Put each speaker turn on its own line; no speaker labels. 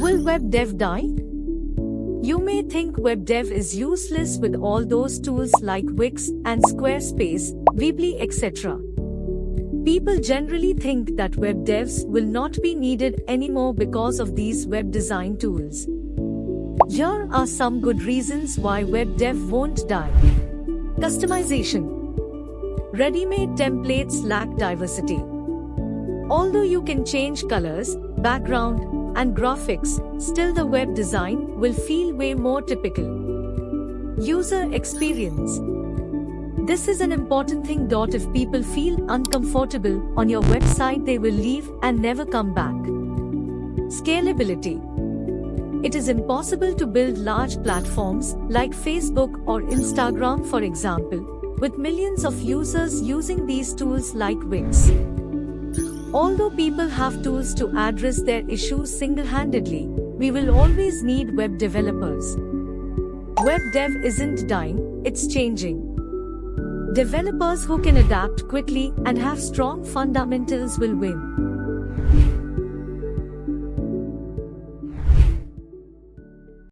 Will web dev die? You may think web dev is useless with all those tools like Wix and Squarespace, Weebly, etc. People generally think that web devs will not be needed anymore because of these web design tools. Here are some good reasons why web dev won't die. Customization. Ready-made templates lack diversity. Although you can change colors, background, and graphics, still the web design will feel way more typical. User experience. This is an important thing. If people feel uncomfortable on your website, they will leave and never come back. Scalability. It is impossible to build large platforms like Facebook or Instagram, for example, with millions of users using these tools like Wix. Although people have tools to address their issues single-handedly, we will always need web developers. Web dev isn't dying, it's changing. Developers who can adapt quickly and have strong fundamentals will win.